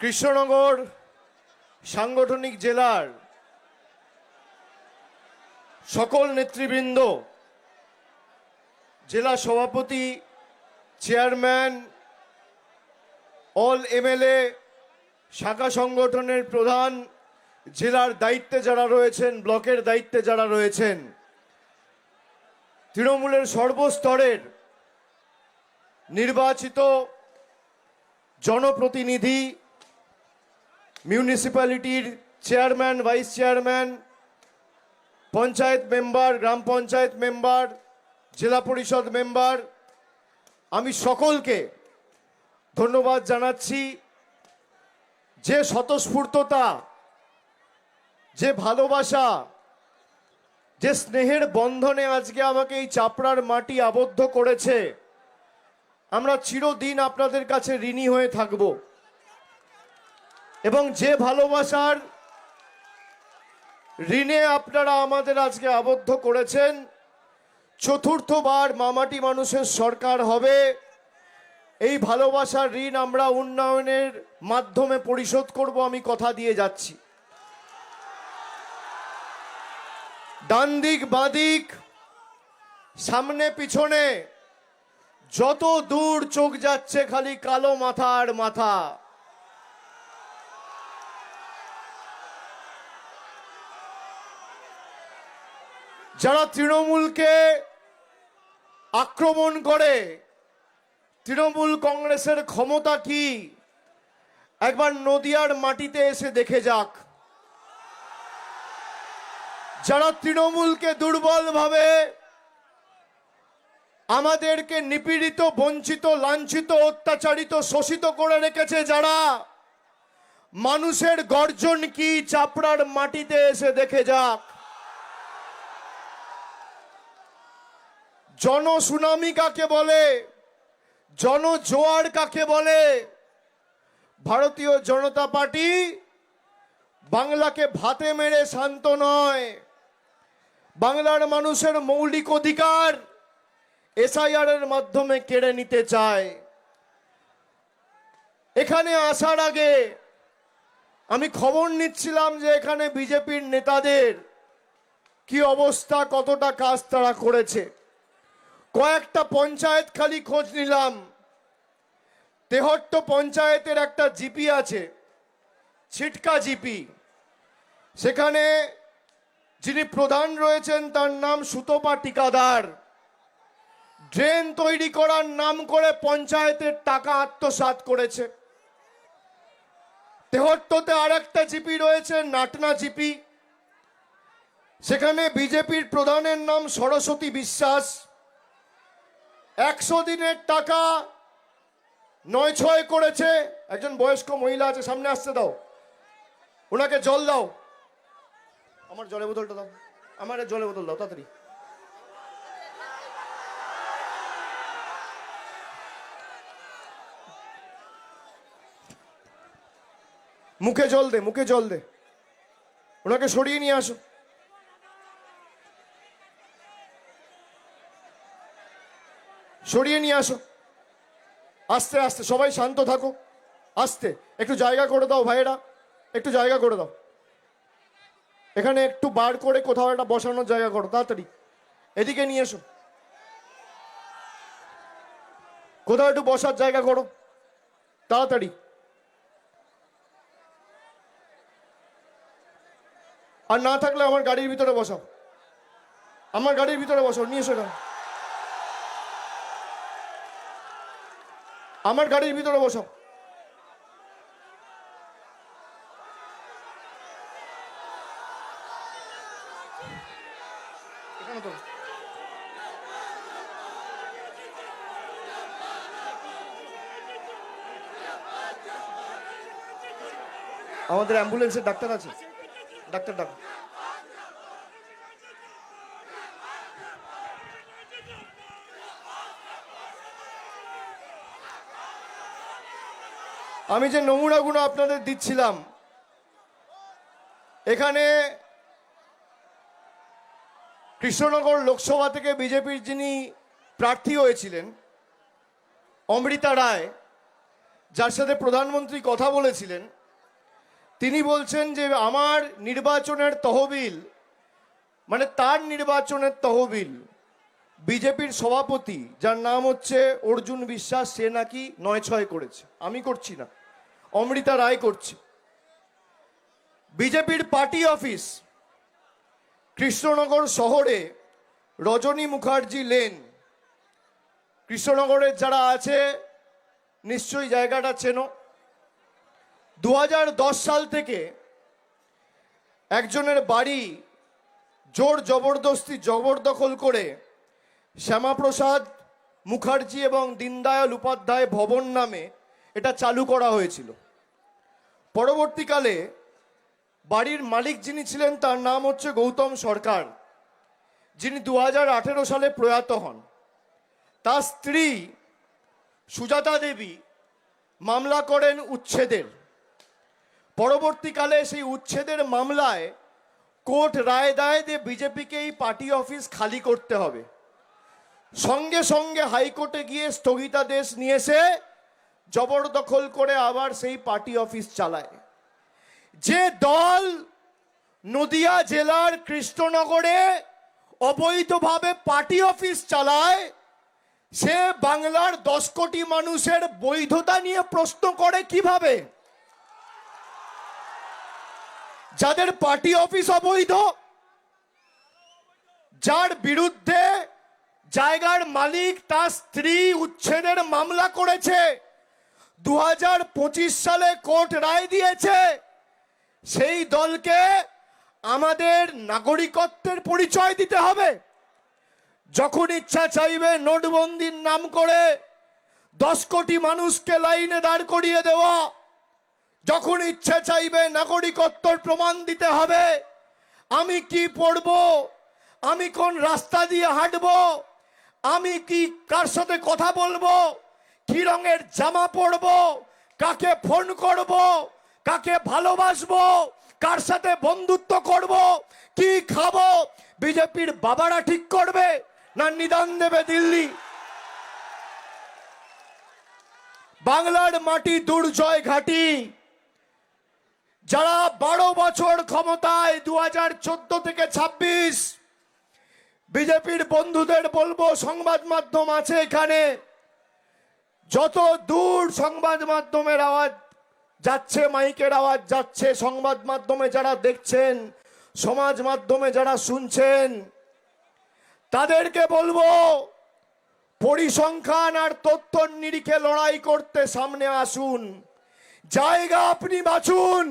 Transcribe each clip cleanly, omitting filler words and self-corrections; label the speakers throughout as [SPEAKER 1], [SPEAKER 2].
[SPEAKER 1] কৃষ্ণনগর সাংগঠনিক জেলার সকল নেতৃবৃন্দ, জেলা সভাপতি, চেয়ারম্যান, অল এমএলএ, শাখা সংগঠনের প্রধান, জেলার দায়িত্বে যারা রয়েছেন, ব্লকের দায়িত্বে যারা রয়েছেন, তৃণমূলের সর্বস্তরের নির্বাচিত জনপ্রতিনিধি, মিউনিসিপ্যালিটির chairman, vice chairman, panchayat member, গ্রাম পঞ্চায়েত মেম্বার, জেলা পরিষদ মেম্বার, আমি সকলকে ধন্যবাদ জানাচ্ছি। যে স্বতঃস্ফূর্ততা, যে ভালোবাসা, যে স্নেহের বন্ধনে আজকে আমাকে এই চাপড়ার মাটি আবদ্ধ করেছে, আমরা চিরদিন আপনাদের কাছে ঋণী হয়ে থাকব। এবং যে ভালোবাসার ঋণে আপনারা আমাদের আজকে আবদ্ধ করেছেন, চতুর্থবার মামাটি মানুষের সরকার হবে, এই ভালোবাসার ঋণ আমরা উন্নয়নের মাধ্যমে পরিশোধ করব, আমি কথা দিয়ে যাচ্ছি। ডান দিক বাঁ দিক, সামনে পিছনে যত দূর চোখ যাচ্ছে খালি কালো মাথা আর মাথা। যারা তৃণমূলকে আক্রমণ করে, তৃণমূল কংগ্রেসের ক্ষমতা কি একবার নদিয়ার মাটিতে এসে দেখে যাক। যারা তৃণমূলকে দুর্বল ভাবে, আমাদেরকে নিপীড়িত, বঞ্চিত, লাঞ্ছিত, অত্যাচারিত, শোষিত করে রেখেছে, যারা মানুষের গর্জন কি চাপড়ার মাটিতে এসে দেখে যাক। জনসুনামি কাকে বলে, জনজোয়ার কাকে বলে? ভারতীয় জনতা পার্টি বাংলাকে ভাতে মেরে শান্ত নয়। বাংলার মানুষের মৌলিক অধিকার এসআইআর এর মাধ্যমে কেড়ে নিতে চায়। এখানে আসার আগে আমি খবর নিচ্ছিলাম যে এখানে বিজেপির নেতাদের কি অবস্থা, কতটা কাজ তারা করেছে। কয়েকটা পঞ্চায়েত খালি খোঁজ নিলাম। তেহট্ট পঞ্চায়েতের একটা জিপি আছে, ছিটকা জিপি। সেখানে যিনি প্রধান রয়েছেন তার নাম সুতপা টিকাদার। ড্রেন তৈরি করার নাম করে পঞ্চায়েতের টাকা আত্মসাৎ করেছে। তেহট্টতে আর একটা জিপি রয়েছে, নাটনা জিপি। সেখানে বিজেপির প্রধানের নাম সরস্বতী বিশ্বাস। 100 দিনের টাকা 9-6 করেছে। একজন বয়স্ক মহিলা আছে, সামনে আসতে দাও, ওনাকে জল দাও। আমার জলের বোতলটা দাও, আমার জলের বোতল দাও তাড়াতাড়ি। মুখে জল দে, মুখে জল দে। ওনাকে সরিয়ে নিয়ে আসো। সরিয়ে নিয়ে আসো। আস্তে আস্তে, সবাই শান্ত থাকো। আস্তে, একটু জায়গা করে দাও ভাইয়েরা, একটু জায়গা করে দাও। এখানে একটু বার করে কোথাও একটা বসানোর জায়গা করো, তাড়াতাড়ি। এদিকে নিয়ে এসো, কোথাও একটু বসার জায়গা করো, তাড়াতাড়ি। আর না থাকলে আমার গাড়ির ভিতরে বসাও, আমার গাড়ির ভিতরে বসাও, নিয়ে এসো। আমার গাড়ির ভিতরে বসাও। এখানে তো আমাদের অ্যাম্বুলেন্সের ডাক্তার আছে, ডাক্তার ডাক। আমি যে নমুনাগুলো আপনাদের দিচ্ছিলাম, এখানে কৃষ্ণনগর লোকসভা থেকে বিজেপির যিনি প্রার্থী হয়েছিলেন, অমৃতা রায়, যার সাথে প্রধানমন্ত্রী কথা বলেছিলেন, তিনি বলছেন যে আমার নির্বাচনের তহবিল, মানে তার নির্বাচনের তহবিল বিজেপির সভাপতি যার নাম হচ্ছে অর্জুন বিশ্বাস, সে নাকি ৯-৬ করেছে। আমি করছি না, অমৃতা রায় করছে। বিজেপির পার্টি অফিস কৃষ্ণনগর শহরে রজনী মুখার্জি লেন, কৃষ্ণনগরের যারা আছে নিশ্চয়ই জায়গাটা চেনো। 2010 সাল থেকে একজনের বাড়ি জোর জবরদস্তি জবরদখল করে শ্যামাপ্রসাদ মুখার্জি এবং দীনদয়াল উপাধ্যায় ভবন নামে এটা চালু করা হয়েছিল। পরবর্তীকালে বাড়ির মালিক যিনি ছিলেন তার নাম হচ্ছে গৌতম সরকার, যিনি 2018 সালে প্রয়াত হন। তার স্ত্রী সুজাতা দেবী মামলা করেন উচ্ছেদের। পরবর্তীকালে সেই উচ্ছেদের মামলায় কোর্ট রায় দেয় যে বিজেপিকে এই পার্টি অফিস খালি করতে হবে। সঙ্গে সঙ্গে হাইকোর্টে গিয়ে স্থগিতাদেশ নিয়ে এসে জবরদখল করে আবার সেই পার্টি অফিস চালায়। যে দল নদিয়া জেলার কৃষ্ণনগরে অবৈধভাবে পার্টি অফিস চালায়, সে বাংলার 10 কোটি মানুষের বৈধতা নিয়ে প্রশ্ন করে কিভাবে? যাদের পার্টি অফিস অবৈধ, যার বিরুদ্ধে জায়গার মালিক তার স্ত্রী উচ্ছেদের মামলা করেছে, 2025 সালে কোর্ট রায় দিয়েছে, সেই দলকে আমাদের নাগরিকত্বের পরিচয় দিতে হবে। যখন ইচ্ছা চাইবে নোটবন্দির নাম করে 10 কোটি মানুষকে লাইনে দাঁড় করিয়ে দেওয়া, যখন ইচ্ছা চাইবে নাগরিকত্বর প্রমাণ দিতে হবে। আমি কি পড়ব, আমি কোন রাস্তা দিয়ে হাঁটব, আমি কি কার সাথে কথা বলবো, কি রঙের জামা পরব, কাকে ফোন করব, কাকে ভালোবাসবো, কার সাথে বন্ধুত্ব করব, কি খাবো, বিজেপির বাবারা ঠিক করবে না নিদান দেবে দিল্লি? বাংলার মাটি দুর্জয় ঘাটি, যারা 12 বছর ক্ষমতায় 2014 থেকে 26, বিজেপির বন্ধুদের বলবো, সংবাদ মাধ্যম আছে এখানে, যত দূর সংবাদ মাধ্যমের আওয়াজ যাচ্ছে, মাইকের আওয়াজ যাচ্ছে, সংবাদ মাধ্যমে যারা দেখছেন, সমাজ মাধ্যমে যারা শুনছেন, তাদেরকে বলবো পরিসংখ্যান আর তথ্যর নিরিখে লড়াই করতে সামনে আসুন। জায়গা আপনি বাছুন,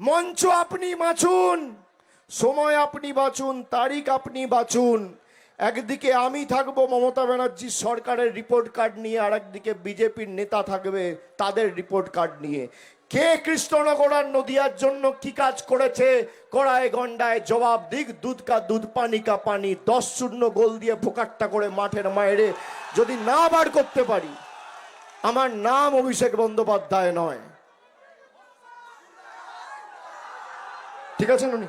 [SPEAKER 1] মঞ্চ আপনি বাছুন, সময় আপনি বাছুন, তারিখ আপনি বাছুন। একদিকে আমি থাকবো মমতা ব্যানার্জি সরকারের রিপোর্ট কার্ড নিয়ে, আর একদিকে বিজেপির নেতা থাকবে তাদের রিপোর্ট কার্ড নিয়ে। কে কৃষ্ণনগর আর নদিয়ার জন্য কি কাজ করেছে, কড়ায় গন্ডায় জবাব দিক। দুধ কা দুধ, পানি কা পানি, 10-0 গোল দিয়ে ফোকাট্টা করে মাঠের মায়েরে যদি না বার করতে পারি, আমার নাম অভিষেক বন্দ্যোপাধ্যায় নয়। ঠিক আছে নুনি?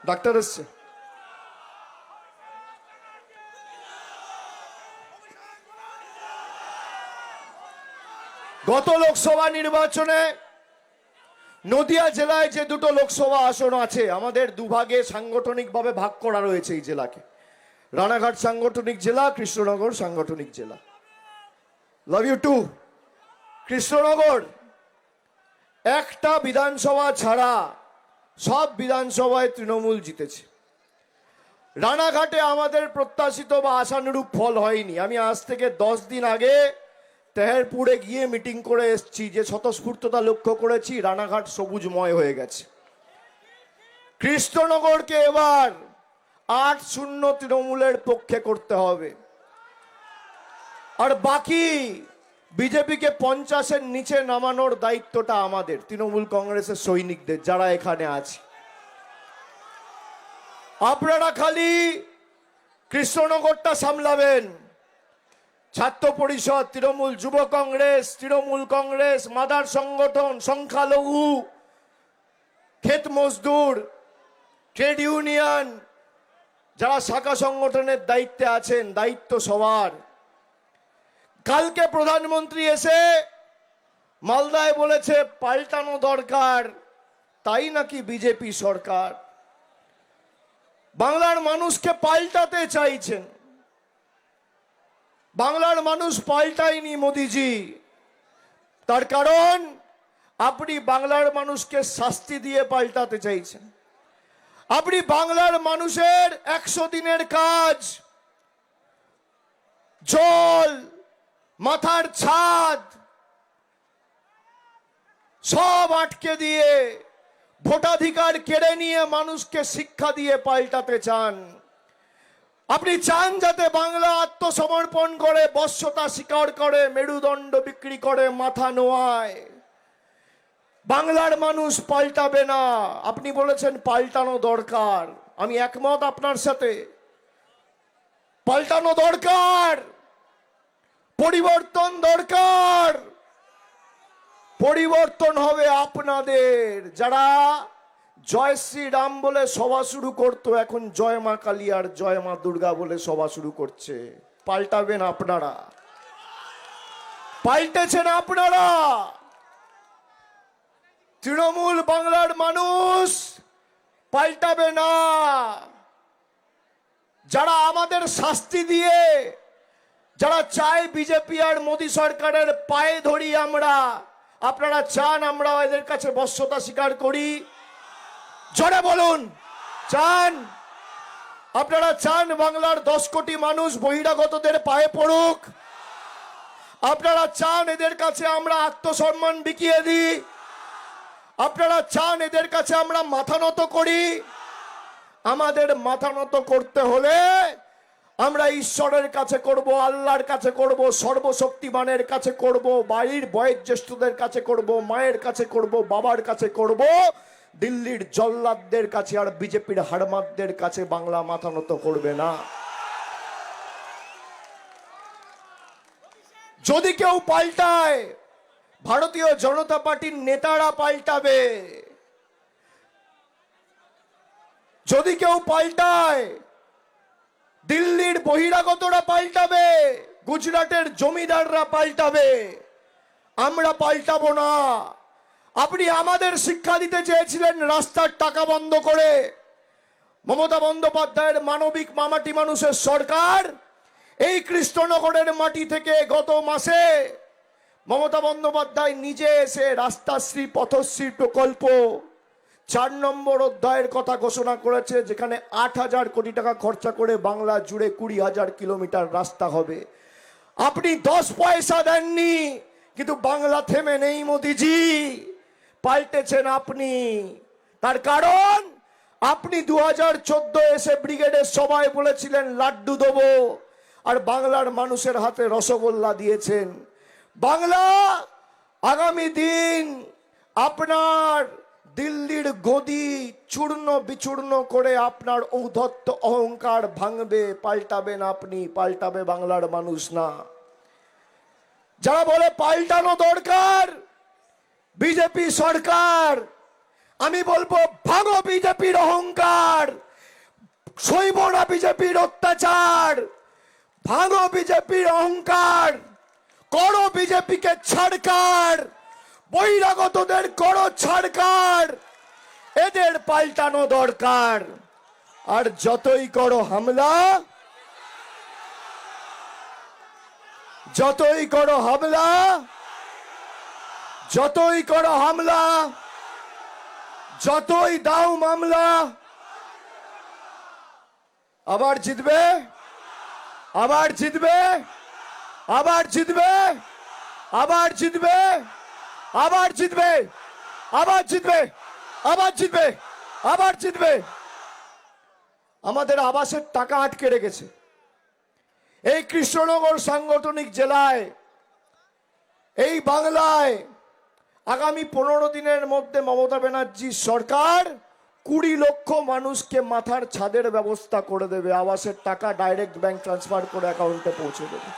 [SPEAKER 1] ডাক্তার এসছে। গত লোকসভা নির্বাচনে নদিয়া জেলায় যে 2টো লোকসভা আসন আছে, আমাদের দুভাগে সাংগঠনিকভাবে ভাগ করা রয়েছে এই জেলাকে। রানাঘাট সাংগঠনিক জেলা, কৃষ্ণনগর সাংগঠনিক জেলা। Love you two. কৃষ্ণনগর একটা বিধানসভা ছাড়া সব বিধানসভায় তৃণমূল জিতেছে। রানাঘাটে আমাদের প্রত্যাশিত বা আশানুরূপ ফল হয়নি। আমি আজ থেকে 10 দিন আগে তেহেরপুরে গিয়ে মিটিং করে এসেছি, যে স্বতঃস্ফূর্ততা লক্ষ্য করেছি, রানাঘাট সবুজময় হয়ে গেছে। কৃষ্ণনগরকে এবার 8-0 তৃণমূলের পক্ষে করতে হবে, আর বাকি বিজেপিকে 50-এর নিচে নামানোর দায়িত্বটা আমাদের, তৃণমূল কংগ্রেসের সৈনিকদের যারা এখানে আছে। আপনারা খালি কৃষ্ণনগরটা সামলাবেন। ছাত্র পরিষদ, তৃণমূল যুব কংগ্রেস, তৃণমূল কংগ্রেস, মাদার সংগঠন, সংখ্যালঘু, ক্ষেত মজদুর, ট্রেড ইউনিয়ন, যারা শাখা সংগঠনের দায়িত্বে আছেন, দায়িত্ব সবার। কালকে প্রধানমন্ত্রী এসে মালদায় বলেছে পাল্টানো দরকার, তাই নাকি বিজেপি সরকার বাংলার মানুষকে পাল্টাতে চাইছেন। বাংলার মানুষ পাল্টায়নি মোদিজি, তার কারণ আপনি বাংলার মানুষকে শাস্তি দিয়ে পাল্টাতে চাইছেন। আপনি বাংলার মানুষের 100 দিনের কাজ, জল, মাথার ছাদ সব আটকে দিয়ে, ভোটাধিকার কেড়ে নিয়ে মানুষকে শিক্ষা দিয়ে পাল্টাতে চান। আপনি চান যাতে বাংলা আত্মসমর্পণ করে, বশ্যতা স্বীকার করে, মেরুদণ্ড বিক্রি করে মাথা নোয়ায়। বাংলার মানুষ পাল্টাবে না। আপনি বলেছেন পাল্টানো দরকার, আমি একমত আপনার সাথে। পাল্টানো দরকার, পরিবর্তন দরকার। পরিবর্তন হবে আপনাদের। যারা জয় শ্রীরাম বলে সভা শুরু করতো, এখন জয় মা কালী আর জয় মা দুর্গা বলে সভা শুরু করছে। পাল্টাবেন আপনারা, পাল্টেছেন আপনারা। তৃণমূল বাংলার মানুষ পাল্টাবে না। যারা আমাদের শাস্তি দিয়ে, যারা চায় বিজেপি আর মোদী সরকারের পায়ে ধরি আমরা, আপনারা চান আমরা এদের কাছে বশ্যতা স্বীকার করি? জোরে বলুন, চান? আপনারা চান বাংলার 10 কোটি মানুষ বহিরাগতদের পায়ে পড়ুক? আপনারা চান এদের কাছে আমরা আত্মসম্মান বিকিয়ে দিই? আপনারা চান এদের কাছে আমরা মাথা নত করি? আমাদের মাথা নত করতে হলে আমরা ঈশ্বরের কাছে করব, আল্লাহর কাছে করব, সর্বশক্তিমানের কাছে করব, বাড়ির বয়োজ্যেষ্ঠদের কাছে করব, মায়ের কাছে করব, বাবার কাছে করব। দিল্লির জল্লাদদের কাছে আর বিজেপির হাড়মাতদের কাছে বাংলা মাথা নত করবে না। যদি কেউ পাল্টায়, ভারতীয় জনতা পার্টির নেতারা পাল্টাবে। যদি কেউ পাল্টায়, দিল্লির বহিরাগতরা পাল্টাবে, গুজরাটের জমিদাররা পাল্টাবে, আমরা পাল্টাবো না। আপনি আমাদের শিক্ষা দিতে চেয়েছিলেন রাস্তার টাকা বন্ধ করে। মমতা বন্দ্যোপাধ্যায়ের মানবিক মামাটি মানুষের সরকার এই কৃষ্ণনগরের মাটি থেকে গত মাসে মমতা বন্দ্যোপাধ্যায় নিজে এসে রাস্তাশ্রী পথশ্রী প্রকল্প 4 নম্বর অধ্যায়ের কথা ঘোষণা করেছে, যেখানে 8,000 কোটি টাকা খরচা করে বাংলা জুড়ে 20,000 কিলোমিটার রাস্তা হবে। আপনি 10 পয়সা দেননি, কিন্তু বাংলা থেমে নেই মোদিজি, পাল্টেছেন আপনি। তার কারণ আপনি 2014 এসে ব্রিগেডের সভায় বলেছিলেন লাড্ডু দেবো, আর বাংলার মানুষের হাতে রসগোল্লা দিয়েছেন। বাংলা আগামী দিন আপনার দিল্লির গদি চূর্ণ বিচূর্ণ করে আপনার ঔদ্ধত্য অহংকার ভাঙবে। পাল্টাবেন আপনি, পাল্টাবে বাংলার মানুষ না। যারা বলে পাল্টানো দরকার বিজেপি সরকার, আমি বলবো ভাঙো বিজেপির অহংকার, সইব না বিজেপির অত্যাচার। ভাঙো বিজেপির অহংকার, করো বিজেপিকে ছাড়কার, বহিরাগতদের করো ছাড়কার। এদের পাল্টানো দরকার। আর যতই করো হামলা, যতই করো হামলা, যতই করো হামলা, যতই দাও মামলা, আবার জিতবে, আবার জিতবে, আবার জিতবে, আবার জিতবে, আবার জিতবে, আবার জিতবে, আবার জিতবে, আবার জিতবে। আমাদের আবাসের টাকা আটকে রেখেছে এই কৃষ্ণনগর সাংগঠনিক জেলায়, এই বাংলায়। আগামী 15 দিনের মধ্যে মমতা ব্যানার্জির সরকার 20 লক্ষ মানুষকে মাথার ছাদের ব্যবস্থা করে দেবে। আবাসের টাকা ডাইরেক্ট ব্যাংক ট্রান্সফার করে অ্যাকাউন্টে পৌঁছে দেবে।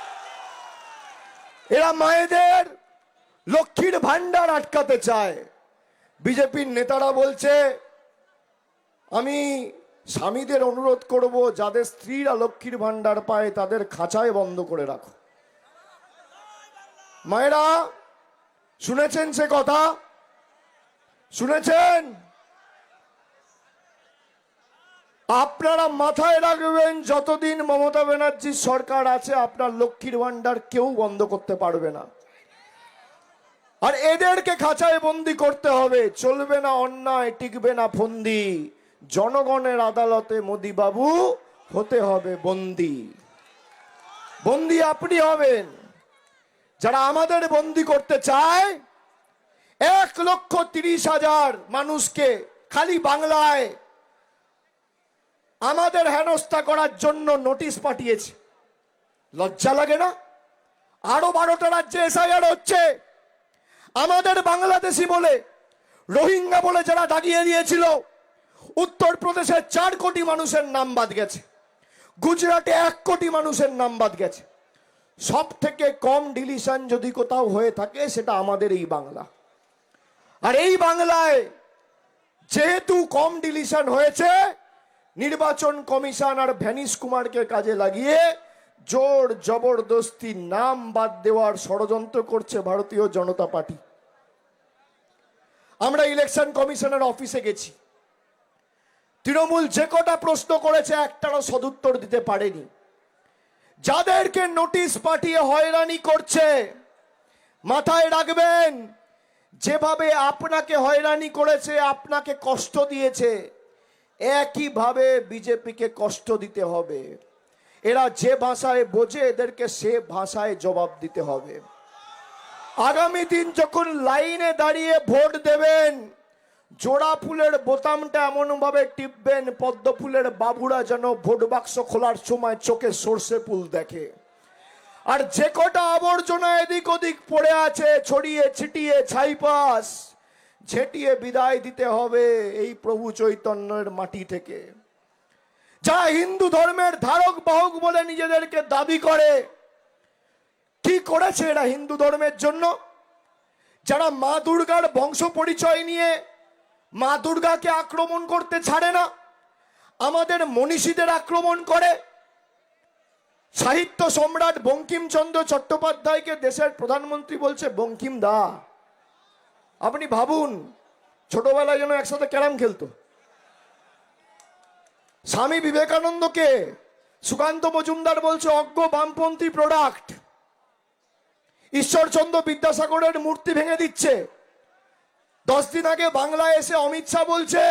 [SPEAKER 1] এরা মায়েদের লক্ষ্মীর ভান্ডার আটকাতে চায়। বিজেপির নেতারা বলছে, আমি স্বামীদের অনুরোধ করব যাদের স্ত্রীরা লক্ষ্মীর ভান্ডার পায় তাদের খাঁচায় বন্ধ করে রাখো। মায়েরা শুনেছেন সে কথা? শুনেছেন? আপনারা মাথায় রাখবেন, যতদিন মমতা ব্যানার্জির সরকার আছে আপনার লক্ষ্মীর ভান্ডার কেউ বন্ধ করতে পারবে না। আর এদেরকে খাঁচায় বন্দি করতে হবে। চলবে না অন্যায়, টিকবে না ফন্দি। জনগণের আদালতে মোদি বাবু হতে হবে বন্দি। বন্দি আপনি হবেন। যারা আমাদের বন্দি করতে চায়, 1,30,000 মানুষকে খালি বাংলায় আমাদের হেনস্থা করার জন্য নোটিশ পাঠিয়েছে। লজ্জা লাগে না? আরো 12টা রাজ্যে এসআইআর হচ্ছে। আমাদের বাংলাদেশি বলে, রোহিঙ্গা বলে যারা দাগিয়ে দিয়েছিল, উত্তরপ্রদেশের 4 কোটি মানুষের নাম বাদ গেছে, গুজরাটে 1 কোটি মানুষের নাম বাদ গেছে। সব থেকে কম ডিলিশন যদি কোথাও হয়ে থাকে সেটা আমাদের এই বাংলা। আর এই বাংলায় যেহেতু কম ডিলিশন হয়েছে, নির্বাচন কমিশন আর ভ্যানিশ কুমারকে কাজে লাগিয়ে জোর জবরদস্তি নাম বাদ দেওয়ার ষড়যন্ত্র করছে ভারতীয় জনতা পার্টি। আমরা ইলেকশন কমিশনের অফিসে গেছি। তৃণমূল যে কটা প্রশ্ন করেছে একটারও সদুত্তর দিতে পারেনি। যাদেরকে নোটিশ পাঠিয়ে হয়রানি করছে, মাথায় রাখবেন, যেভাবে আপনাকে হয়রানি করেছে, আপনাকে কষ্ট দিয়েছে, একইভাবে বিজেপিকে কষ্ট দিতে হবে। এরা যে ভাষায় বোঝে এদেরকে সে ভাষায় জবাব দিতে হবে। আগামী দিন যখন লাইনে দাঁড়িয়ে ভোট দেবেন, জোড়া ফুলের বোতামটা এমন ভাবে টিপবেন পদ্ম ফুলের বাবুরা যেন ভোট বাক্স খোলার সময় চোখে সর্ষে ফুল দেখে। আর যে কটা আবর্জনা এদিক ওদিক পড়ে আছে, ছড়িয়ে ছিটিয়ে ছাইপাস ঝেঁটিয়ে বিদায় দিতে হবে এই প্রভু চৈতন্যের মাটি থেকে। যারা হিন্দু ধর্মের ধারক বাহক বলে নিজেদেরকে দাবি করে, কি করেছে এরা হিন্দু ধর্মের জন্য? যারা মা দুর্গার বংশ পরিচয় নিয়ে মা দুর্গাকে আক্রমণ করতে ছাড়ে না, আমাদের মনীষীদের আক্রমণ করে। সাহিত্য সম্রাট বঙ্কিমচন্দ্র চট্টোপাধ্যায়কে দেশের প্রধানমন্ত্রী বলছে বঙ্কিম দা। আপনি ভাবুন, ছোটবেলায় যেন একসাথে ক্যারাম খেলতো। স্বামী বিবেকানন্দকে সুকান্ত মজুমদার বলছে অজ্ঞ বামপন্থী প্রোডাক্ট। ঈশ্বরচন্দ্র বিদ্যাসাগরের মূর্তি ভেঙে দিচ্ছে। 10 দিন আগে বাংলায় এসে অমিত শাহ বলছে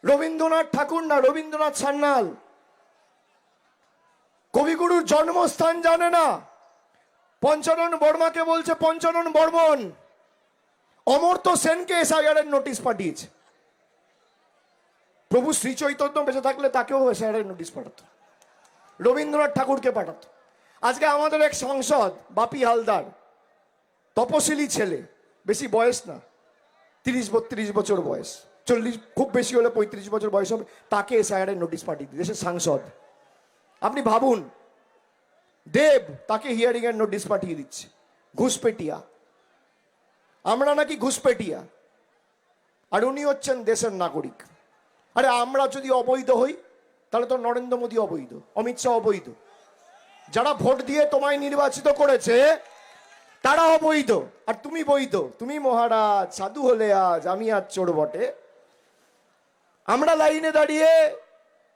[SPEAKER 1] রবীন্দ্রনাথ ঠাকুর না, রবীন্দ্রনাথ সান্যাল। কবিগুরুর জন্মস্থান জানে না, পঞ্চানন বর্মাকে বলছে পঞ্চানন বর্মন। অমর্ত্য সেনকে এসআইআর এর নোটিশ পাঠিয়েছে। প্রভু শ্রী চৈতন্য বেঁচে থাকলে তাকেও এসআইআর এর নোটিশ পাঠাতো, রবীন্দ্রনাথ ঠাকুরকে পাঠাতো। আজকে আমাদের এক সাংসদ বাপি হালদার, তপশিলি ছেলে, বেশি বয়স না, 30-32 বছর বয়স, 40 খুব বেশি হলে 35 বছর বয়স হবে, তাকে এসআইআর এর নোটিশ পাঠিয়ে দিই, দেশের সাংসদ। আপনি ভাবুন, দেব, তাকে হিয়ারিং এর নোটিশ পাঠিয়ে দিচ্ছে। ঘুষপেটিয়া, আমরা নাকি ঘুষপেটিয়া, আর উনি হচ্ছেন দেশের নাগরিক। আরে আমরা যদি অবৈধ হই তাহলে তো নরেন্দ্র মোদী অবৈধ, অমিত শাহ অবৈধ, যারা ভোট দিয়ে তোমায় নির্বাচিত করেছে তারা অবৈধ, আর তুমি বৈধ। তুমি মহারাজ, সাধু হলে আজ, আমি আজ চোর বটে। আমরা লাইনে দাঁড়িয়ে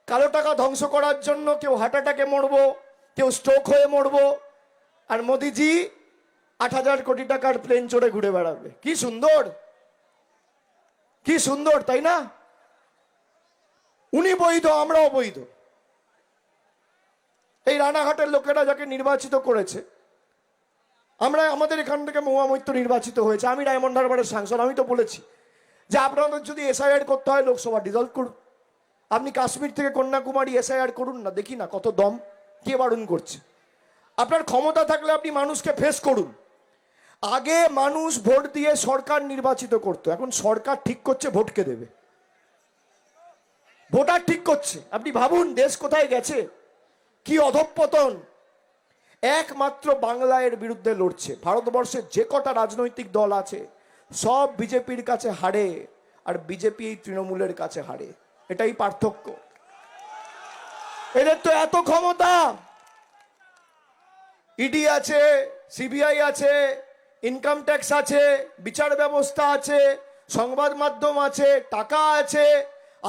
[SPEAKER 1] কালো টাকা ধ্বংস করার জন্য কেউ হার্ট অ্যাটাকে মরবো, কেউ স্ট্রোক হয়ে মরবো, আর মোদিজি 8,000 কোটি টাকার প্লেন চড়ে ঘুরে বেড়াবে। কি সুন্দর, কি সুন্দর, তাই না? উনি বৈধ, আমরা অবৈধ। এই রানাঘাটের লোকেরা যাকে নির্বাচিত করেছে, আমরা আমাদের এখান থেকে মহামৈত্র নির্বাচিত হয়েছে, আমি ডায়মন্ড হারবারের সাংসদ। আমি তো বলেছি যে আপনাদের যদি এসআইআর করতে হয় লোকসভা ডিজলভ করুন, আপনি কাশ্মীর থেকে কন্যাকুমারী এসআইআর করুন না, দেখি না কত দম, কে বারণ করছে। আপনার ক্ষমতা থাকলে আপনি মানুষকে ফেস করুন। আগে মানুষ ভোট দিয়ে সরকার নির্বাচিত করতো, এখন সরকার ঠিক করছে ভোটকে দেবে, ভোটার ঠিক করছে। আপনি ভাবুন দেশ কোথায় গেছে, কি অধঃপতন। একমাত্র বাংলা এর বিরুদ্ধে লড়ছে। ভারতবর্ষের যে কটা রাজনৈতিক দল আছে সব বিজেপির কাছে হারে, আর বিজেপি এই তৃণমূলের কাছে হারে, এটাই পার্থক্য। এদের তো এত ক্ষমতা, ইডি আছে, সিবিআই আছে, ইনকাম ট্যাক্স আছে, বিচার ব্যবস্থা আছে, সংবাদ মাধ্যম আছে, টাকা আছে,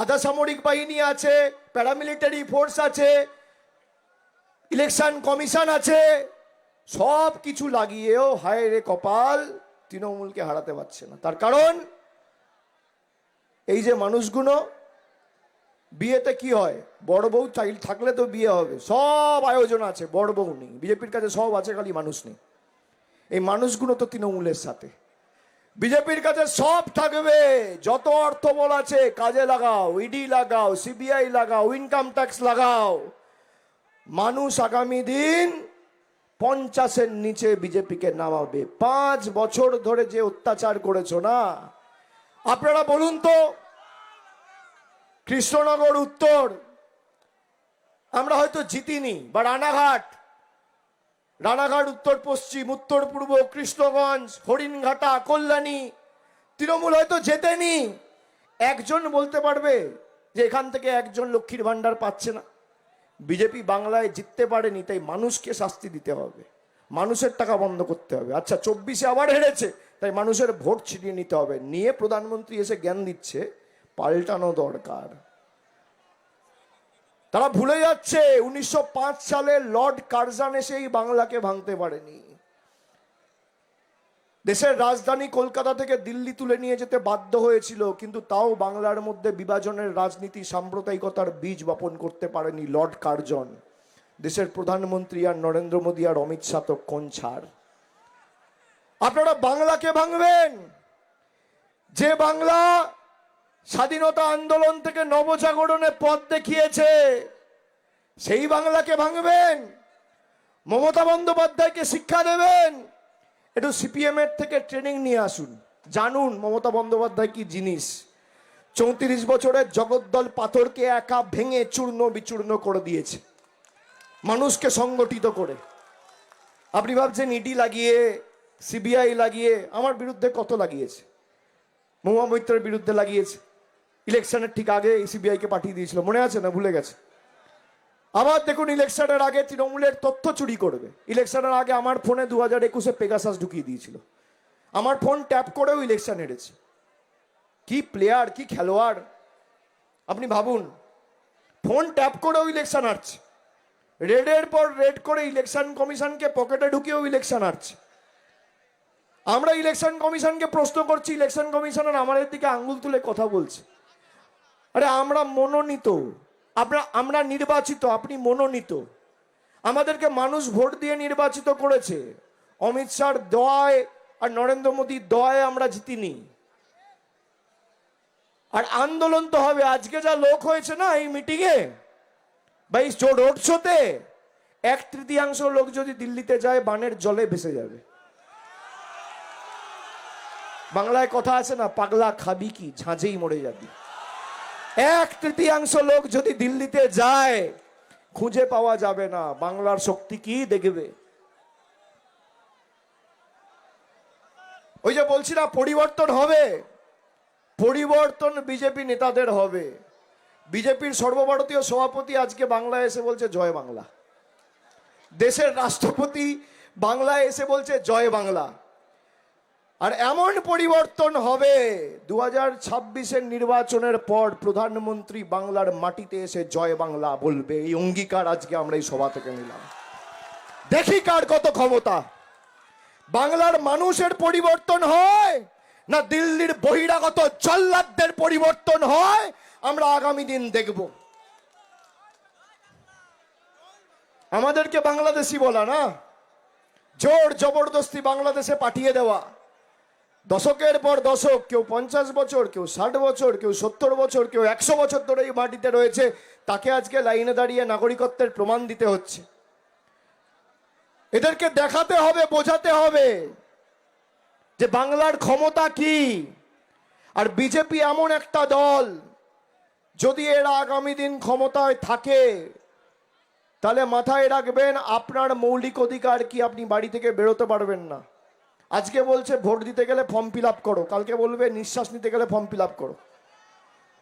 [SPEAKER 1] আধা সামরিক বাহিনী আছে, প্যারামিলিটারি ফোর্স আছে, ইলেকশন কমিশন আছে, সব কিছু লাগিয়েও হায় রে কপাল, তৃণমূলকে হারাতে পারছে না। তার কারণ এই যে মানুষগুলো, বিয়েতে কি হয়, বড় বউ চাইল থাকলে তো বিয়ে হবে, সব আয়োজন আছে, বড় বউ নেই, বিজেপির কাছে সব আছে, খালি মানুষ নেই। এই মানুষগুলো তো তৃণমূলের সাথে, বিজেপির কাছে সব থাকবে, যত অর্থ বল আছে কাজে লাগাও, ইডি লাগাও, সিবিআই লাগাও, ইনকাম ট্যাক্স লাগাও। মানুষ আগামী দিন 50-এর নিচে বিজেপিকে নামাবে। 5 বছর ধরে যে অত্যাচার করেছো না, আপনারা বলুন তো, কৃষ্ণনগর উত্তর আমরা হয়তো জিতিনি, বা রানাঘাট উত্তর পশ্চিম, উত্তর পূর্ব, কৃষ্ণগঞ্জ, হরিণঘাটা, কল্যাণী, তৃণমূল হয়তো জেতেনি। একজন বলতে পারবে যে এখান থেকে একজন লক্ষ্মীর ভান্ডার পাচ্ছে না? বিজেপি বাংলায় জিততে পারেনি, তাই মানুষকে শাস্তি দিতে হবে, মানুষের টাকা বন্ধ করতে হবে। আচ্ছা 24-এ আবার হেরেছে, তাই মানুষের ভোট ছিনিয়ে নিতে হবে। নিয়ে প্রধানমন্ত্রী এসে জ্ঞান দিচ্ছে পাল্টানো দরকার। তারা ভুলে যাচ্ছে 1905 সালে লর্ড কার্জন এসেই বাংলাকে ভাঙতে পারেনি। দেশের রাজধানী কলকাতা থেকে দিল্লি তুলে নিয়ে যেতে বাধ্য হয়েছিল, কিন্তু তাও বাংলার মধ্যে বিভাজনের রাজনীতি, সাম্প্রদায়িকতার বীজ বপন করতে পারেনি লর্ড কার্জন। দেশের প্রধানমন্ত্রী আর নরেন্দ্র মোদী আর অমিত শাহ তো কোন ছাড়। আপনারা বাংলাকে ভাঙবেন, যে বাংলা স্বাধীনতা আন্দোলন থেকে নবজাগরণে পথ দেখিয়েছে, সেই বাংলাকে ভাঙবেন। মমতা বন্দ্যোপাধ্যায়কে শিক্ষা দেবেন, একটু সিপিএম এর থেকে ট্রেনিং নিয়ে আসুন, জানুন মমতা বন্দ্যোপাধ্যায় কি জিনিস। 34 বছরের জগদ্দল পাথরকে একা ভেঙে চূর্ণ বিচূর্ণ করে দিয়েছে, মানুষকে সংগঠিত করে। আপনি ভাবছেন ইডি লাগিয়ে, সিবিআই লাগিয়ে, আমার বিরুদ্ধে কত লাগিয়েছে, মহুয়া মৈত্রের বিরুদ্ধে লাগিয়েছে, ইলেকশনের ঠিক আগে সিবিআই কে পাঠিয়ে দিয়েছিল, মনে আছে না? ভুলে গেছে। আবার দেখুন ইলেকশনের আগে তৃণমূলের তথ্য চুরি করবে। ইলেকশনের আগে আমার ফোনে 2021-এ পেগাসাস ঢুকিয়ে দিয়েছিল, আমার ফোন ট্যাপ করেও ইলেকশন হেরেছে। কি প্লেয়ার, কি খেলোয়াড় আপনি ভাবুন, ফোন ট্যাপ করেও ইলেকশন হারছে, রেডের পর রেড করে ইলেকশন কমিশনকে পকেটে ঢুকিয়েও ইলেকশন হারছে। আমরা ইলেকশন কমিশনকে প্রশ্ন করছি, ইলেকশন কমিশনার আমাদের দিকে আঙ্গুল তুলে কথা বলছে। আরে আমরা মনোনীত, আমরা নির্বাচিত, আপনি মনোনীত, আমাদেরকে মানুষ ভোট দিয়ে নির্বাচিত করেছে। অমিত শাহর দয়ায় আর নরেন্দ্র মোদীর দয়ায় আমরা জিতিনি। আর আন্দোলন তো হবে। আজকে যা লোক হয়েছে না এই মিটিংয়ে বা এই রোড শোতে, 1/3 লোক যদি দিল্লিতে যায় বানের জলে ভেসে যাবে। বাংলায় কথা আছে না, পাগলা খাবি কি, ঝাঁঝেই মরে যাবি। 1/3 লোক যদি দিল্লিতে যায় খুঁজে পাওয়া যাবে না। বাংলার শক্তি কি দেখবে। ওই যে বলছি না, পরিবর্তন হবে, পরিবর্তন বিজেপি নেতাদের হবে। বিজেপির সর্বভারতীয় সভাপতি আজকে বাংলায় এসে বলছে জয় বাংলা, দেশের রাষ্ট্রপতি বাংলায় এসে বলছে জয় বাংলা। আর এমন পরিবর্তন হবে 2026-এর নির্বাচনের পর প্রধানমন্ত্রী বাংলার মাটিতে এসে জয় বাংলা বলবে। এই অঙ্গীকার আজকে আমরা এই সভা থেকে নিলাম। দেখি কার কত ক্ষমতা। বাংলার মানুষের পরিবর্তন হয় না দিল্লির বহিরাগত জল্লাদদের পরিবর্তন হয়, আমরা আগামী দিন দেখব। আমাদেরকে বাংলাদেশি বলা না, জোর জবরদস্তি বাংলাদেশে পাঠিয়ে দেওয়া। দশকের পর দশক, কেউ 50 বছর, কেউ 60 বছর, কেউ 70 বছর, কেউ 100 বছর ধরে এই মাটিতে রয়েছে, তাকে আজকে লাইনে দাঁড়িয়ে নাগরিকত্বের প্রমাণ দিতে হচ্ছে। এদেরকে দেখাতে হবে, বোঝাতে হবে যে বাংলার ক্ষমতা কি। আর বিজেপি এমন একটা দল, যদি এরা আগামী দিন ক্ষমতায় থাকে তাহলে মাথায় রাখবেন আপনার মৌলিক অধিকার কি, আপনি বাড়ি থেকে বেরোতে পারবেন না। আজকে বলছে ভোট দিতে গেলে ফর্ম ফিল আপ করো, কালকে বলবে নিঃশ্বাস নিতে গেলে ফর্ম ফিল আপ করো,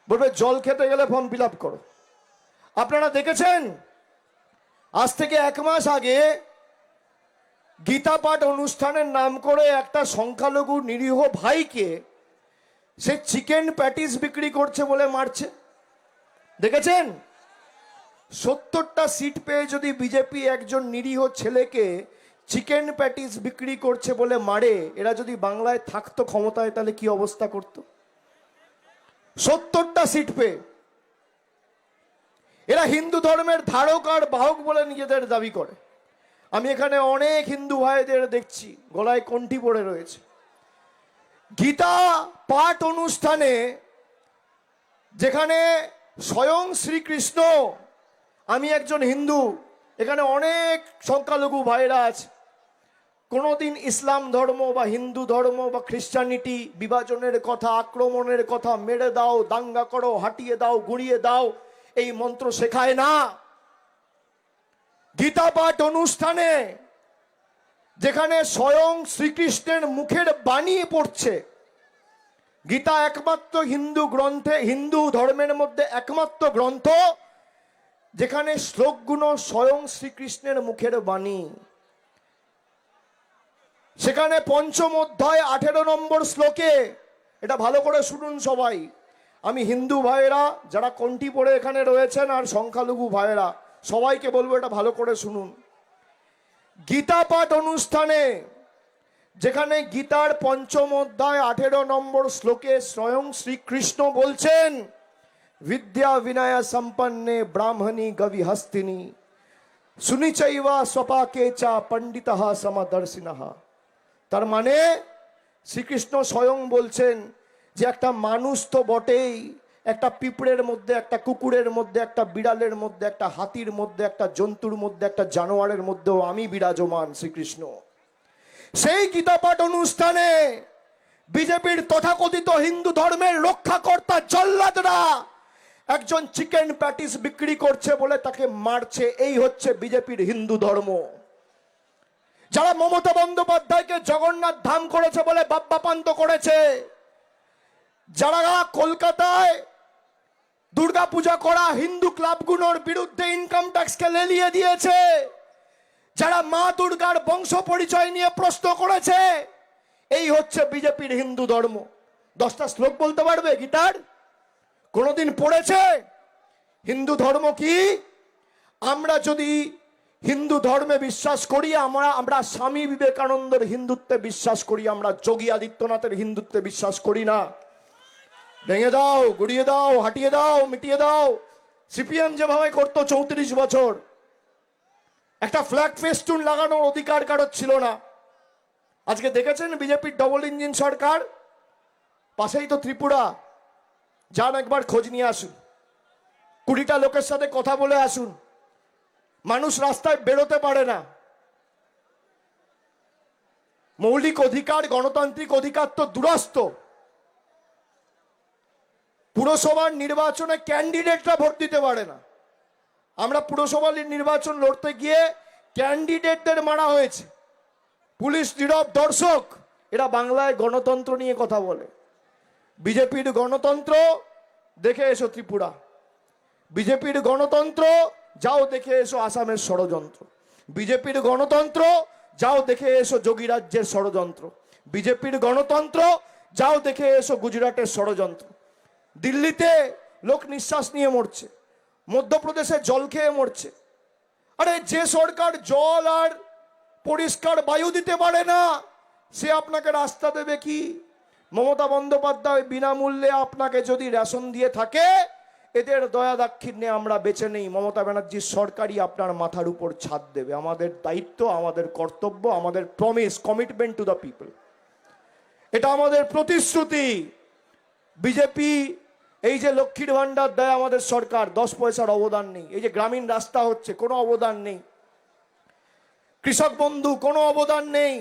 [SPEAKER 1] বলবে জল খেতে গেলে ফর্ম ফিল আপ করো। আপনারা দেখেছেন আজ থেকে 1 মাস আগে গীতা পাঠ অনুষ্ঠানের নাম করে একটা সংখ্যালঘু নিরীহ ভাইকে সে চিকেন প্যাটিস বিক্রি করছে বলে মারছে, দেখেছেন? 70টা সিট পেয়ে যদি বিজেপি একজন নিরীহ ছেলেকে চিকেন প্যাটিস বিক্রি করছে বলে মারে, এরা যদি বাংলায় থাকতো ক্ষমতায় তাহলে কি অবস্থা করত? 70টা সিট পেয়ে এরা হিন্দু ধর্মের ধারক আর বাহক বলে নিজেদের দাবি করে। আমি এখানে অনেক হিন্দু ভাইদের দেখছি গলায় কণ্ঠি পড়ে রয়েছে। গীতা পাঠ অনুষ্ঠানে যেখানে স্বয়ং শ্রীকৃষ্ণ, আমি একজন হিন্দু, এখানে অনেক সংখ্যালঘু ভাইরা আছে, কোনোদিন ইসলাম ধর্ম বা হিন্দু ধর্ম বা খ্রিস্টানিটি বিভাজনের কথা, আক্রমণের কথা, মেরে দাও, দাঙ্গা করো, হাঁটিয়ে দাও, গুঁড়িয়ে দাও, এই মন্ত্র শেখায় না। গীতা পাঠ অনুষ্ঠানে যেখানে স্বয়ং শ্রীকৃষ্ণের মুখের বাণী পড়ছে, গীতা একমাত্র হিন্দু গ্রন্থে, হিন্দু ধর্মের মধ্যে একমাত্র গ্রন্থ যেখানে শ্লোকগুলো স্বয়ং শ্রীকৃষ্ণের মুখের বাণী। সেখানে পঞ্চম অধ্যায় 18 নম্বর শ্লোকে, এটা ভালো করে শুনুন সবাই, আমি হিন্দু ভাইয়েরা যারা কণ্ঠি পড়ে এখানে রয়েছেন আর সংখ্যালঘু ভাইয়েরা সবাইকে বলবো এটা ভালো করে শুনুন। গীতা পাঠ অনুষ্ঠানে যেখানে গীতার পঞ্চম অধ্যায় 18 নম্বর শ্লোকে স্বয়ং শ্রীকৃষ্ণ বলছেন, বিদ্যা বিনয় সম্পন্নে ব্রাহ্মণী গবি হস্তিনী সুনিচৈবা স্বপাকে চা পণ্ডিতঃ সমদর্শিনঃ। তার মানে শ্রীকৃষ্ণ স্বয়ং বলছেন যে একটা মানুষ তো বটেই, একটা পিঁপড়ের মধ্যে, একটা কুকুরের মধ্যে, একটা বিড়ালের মধ্যে, একটা হাতির মধ্যে, একটা জন্তুর মধ্যে, একটা জানোয়ারের মধ্যেও আমি বিরাজমান শ্রীকৃষ্ণ। সেই গীতা পাঠ অনুষ্ঠানে বিজেপির তথাকথিত হিন্দু ধর্মের রক্ষাকর্তা জল্লাদরা একজন চিকেন প্যাটিস বিক্রি করছে বলে তাকে মারছে। এই হচ্ছে বিজেপির হিন্দু ধর্ম। যারা মমতা বন্দ্যোপাধ্যায়কে জগন্নাথ ধাম করেছে বলে বাপ্পাপান্ত করেছে, যারা কলকাতায় দুর্গাপূজা করা হিন্দু ক্লাবগুলোর বিরুদ্ধে ইনকাম ট্যাক্সকে লেলিয়ে দিয়েছে, যারা মা দুর্গার বংশ পরিচয় নিয়ে প্রশ্ন করেছে, এই হচ্ছে বিজেপির হিন্দু ধর্ম। 10টা শ্লোক বলতে পারবে গীতার? কোনোদিন পড়েছে? হিন্দু ধর্ম কি? আমরা যদি হিন্দু ধর্মে বিশ্বাস করি, আমরা স্বামী বিবেকানন্দের হিন্দুত্বে বিশ্বাস করি, আমরা যোগী আদিত্যনাথের হিন্দুত্বে বিশ্বাস করি না। ভেঙে দাও, গুড়িয়ে দাও, হাঁটিয়ে দাও, মিটিয়ে দাও। সিপিএম যেভাবে করতো 34 বছর, একটা ফ্ল্যাগ ফেস্টুন লাগানোর অধিকার কারোর ছিল না। আজকে দেখেছেন বিজেপির ডবল ইঞ্জিন সরকার, পাশেই তো ত্রিপুরা, যান একবার খোঁজ নিয়ে আসুন, 20টা লোকের সাথে কথা বলে আসুন। মানুষ রাস্তায় বেরোতে পারে না। মৌলিক অধিকার, গণতান্ত্রিক অধিকার তো দুরস্ত। পুরসভার নির্বাচনে ক্যান্ডিডেটরা ভোট দিতে পারে না। আমরা পুরসভার নির্বাচন লড়তে গিয়ে ক্যান্ডিডেটদের মারা হয়েছে। পুলিশ নীরব দর্শক। এরা বাংলায় গণতন্ত্র নিয়ে কথা বলে। বিজেপির গণতন্ত্র দেখে এসো ত্রিপুরা, বিজেপির গণতন্ত্র যাও দেখে এসো আসামের ষড়যন্ত্র, বিজেপির গণতন্ত্র যাও দেখে এসো যোগী রাজ্যের ষড়যন্ত্র, বিজেপির গণতন্ত্র যাও দেখে এসো গুজরাটের ষড়যন্ত্র। দিল্লিতে লোক নিঃশ্বাস নিয়ে মরছে, মধ্যপ্রদেশে জল খেয়ে মরছে। আরে যে সরকার জল আর পরিষ্কার বায়ু দিতে পারে না, সে আপনাকে রাস্তা দেবে কি? মমতা বন্দ্যোপাধ্যায় বিনামূল্যে আপনাকে যদি রেশন দিয়ে থাকে, এদের দয়া দাক্ষিণ্যে আমরা বেঁচে নেই। মমতা ব্যানার্জির সরকারই আপনার মাথার উপর ছাদ দেবে। আমাদের দায়িত্ব, আমাদের কর্তব্য, আমাদের promise, commitment to the people, এটা আমাদের প্রতিশ্রুতি। বিজেপি এই যে লক্ষ্মীর ভান্ডার দেয় আমাদের সরকার, 10 পয়সার অবদান নেই। এই যে গ্রামীণ রাস্তা হচ্ছে, কোনো অবদান নেই। কৃষক বন্ধু, কোনো অবদান নেই।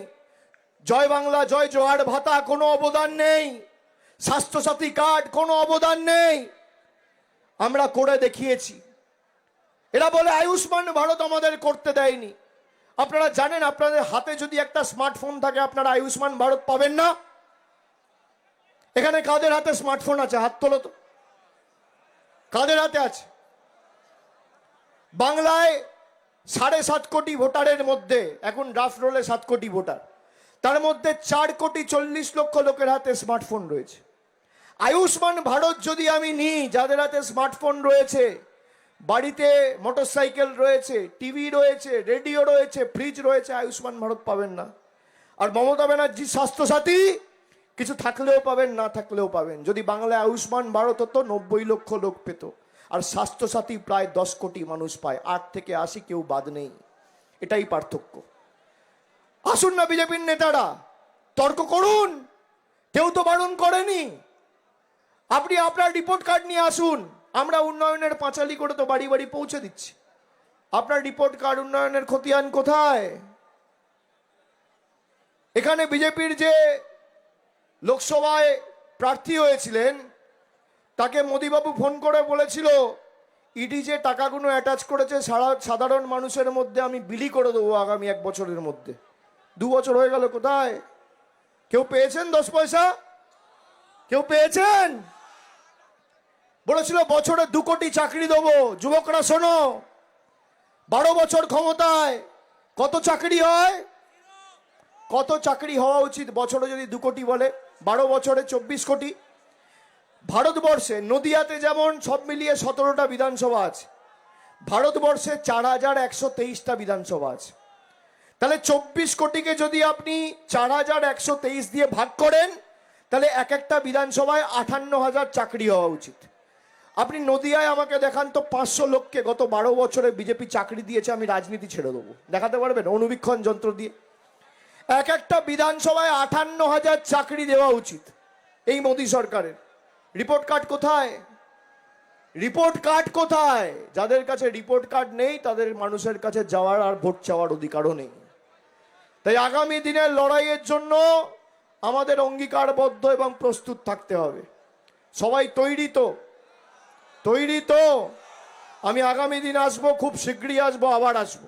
[SPEAKER 1] জয় বাংলা জয় জোহার ভাতা, কোনো অবদান নেই। স্বাস্থ্যসাথী কার্ড, কোনো অবদান নেই। আমরা করে দেখিয়েছি। এরা বলে আয়ুষ্মান ভারত আমাদের করতে দেয়নি। আপনারা জানেন, আপনাদের হাতে যদি একটা স্মার্টফোন থাকে আপনারা আয়ুষ্মান ভারত পাবেন না? এখানে কাদের হাতে স্মার্টফোন আছে? হাত তোলো তো। কাদের হাতে আছে? বাংলায় 7.5 কোটি ভোটারের মধ্যে এখন ড্রাফট রোলে 7 কোটি ভোটার, তার মধ্যে 4,40,00,000 লোকের হাতে স্মার্টফোন রয়েছে। আয়ুষ্মান ভারত যদি আমি নিই, যাদের হাতে স্মার্টফোন রয়েছে, বাড়িতে মোটরসাইকেল রয়েছে, টিভি রয়েছে, রেডিও রয়েছে, ফ্রিজ রয়েছে, আয়ুষ্মান ভারত পাবেন না। আর মমতা ব্যানার্জি স্বাস্থ্যসাথী কিছু থাকলেও পাবেন, না থাকলেও পাবেন। যদি বাংলায় আয়ুষ্মান ভারত হতো 90 লক্ষ লোক পেত, আর স্বাস্থ্যসাথী প্রায় 10 কোটি মানুষ পায়, 8 থেকে 80 কেউ বাদ নেই। এটাই পার্থক্য। আসুন না বিজেপির নেতারা তর্ক করুন, কেউ তো বারণ করেনি। আপনি আপনার রিপোর্ট কার্ড নিয়ে আসুন, আমরা উন্নয়নের পাঁচালি করে তো বাড়ি বাড়ি পৌঁছে দিচ্ছি। আপনার রিপোর্ট কার্ড, উন্নয়নের খতিয়ান কোথায়? এখানে বিজেপির যে লোকসভায় প্রার্থী হয়েছিলেন, তাকে মোদিবাবু ফোন করে বলেছিল ইডি যে টাকাগুলো অ্যাটাচ করেছে সাধারণ মানুষের মধ্যে আমি বিলি করে দেবো আগামী 1 বছরের মধ্যে। 2 বছর হয়ে গেল, কোথায়? কেউ পেয়েছেন 10 পয়সা? কেউ পেয়েছেন? বলেছিল বছরে 2 কোটি চাকরি দেবো। যুবকরা শোনো, 12 বছর ক্ষমতায় কত চাকরি হয়? কত চাকরি হওয়া উচিত বছরে যদি 2 কোটি বলে? 12 বছরে 24 কোটি। ভারতবর্ষে নদিয়াতে যেমন সব মিলিয়ে 17টা বিধানসভা আছে, ভারতবর্ষে 4123টা বিধানসভা আছে। তাহলে 24 কোটিকে যদি আপনি 4123 দিয়ে ভাগ করেন, তাহলে এক একটা বিধানসভায় 58,000 চাকরি হওয়া উচিত। আপনি নদিয়ায় আমাকে দেখান তো 500 লোককে গত 12 বছরে বিজেপি চাকরি দিয়েছে, আমি রাজনীতি ছেড়ে দেবো। দেখাতে পারবেন অনুবীক্ষণ যন্ত্র দিয়ে? এক একটা বিধানসভায় 58,000 চাকরি দেওয়া উচিত এই মোদী সরকারের। রিপোর্ট কার্ড কোথায়? রিপোর্ট কার্ড কোথায়? যাদের কাছে রিপোর্ট কার্ড নেই তাদের মানুষের কাছে যাওয়ার আর ভোট চাওয়ার অধিকারও নেই। তাই আগামী দিনের লড়াইয়ের জন্য আমাদের অঙ্গীকারবদ্ধ এবং প্রস্তুত থাকতে হবে। সবাই তৈরি তো? তৈরি তো? আমি আগামী দিন আসবো, খুব শীঘ্রই আসবো, আবার আসবো।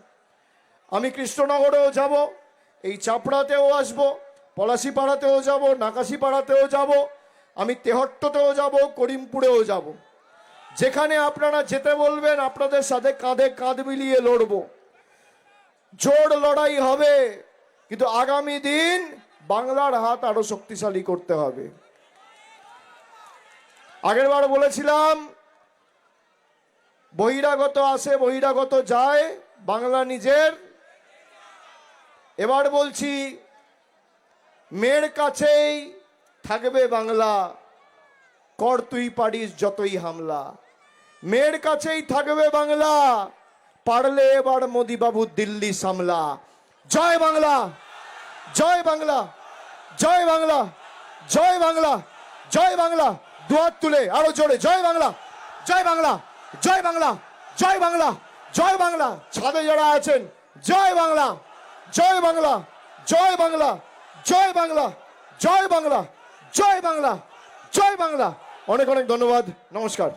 [SPEAKER 1] আমি কৃষ্ণনগরেও যাব, এই চাপড়াতেও আসবো, পলাশিপাড়াতেও যাব, নাকাশিপাড়াতেও যাব, আমি তেহট্টতেও যাব, করিমপুরেও যাব। যেখানে আপনারা যেতে বলবেন আপনাদের সাথে কাঁধে কাঁধ মিলিয়ে লড়বো। জোর লড়াই হবে, কিন্তু আগামী দিন বাংলার হাত আরো শক্তিশালী করতে হবে। আগের বার বলেছিলাম বহিরাগত আসে বহিরাগত যায়, বাংলা নিজের। এবার বলছি মেয়ের কাছেই থাকবে বাংলা, কর তুই পারিস যতই হামলা। মেয়ের কাছেই থাকবে বাংলা, পারলে এবার মোদি বাবু দিল্লি সামলা। জয় বাংলা, জয় বাংলা, জয় বাংলা, জয় বাংলা, জয় বাংলা। দুহাত তুলে আরো জোরে জয় বাংলা, জয় বাংলা, জয় বাংলা, জয় বাংলা, জয় বাংলা। ছাদে যারা আছেন জয় বাংলা, জয় বাংলা, জয় বাংলা, জয় বাংলা, জয় বাংলা, জয় বাংলা, জয় বাংলা। অনেক অনেক ধন্যবাদ, নমস্কার।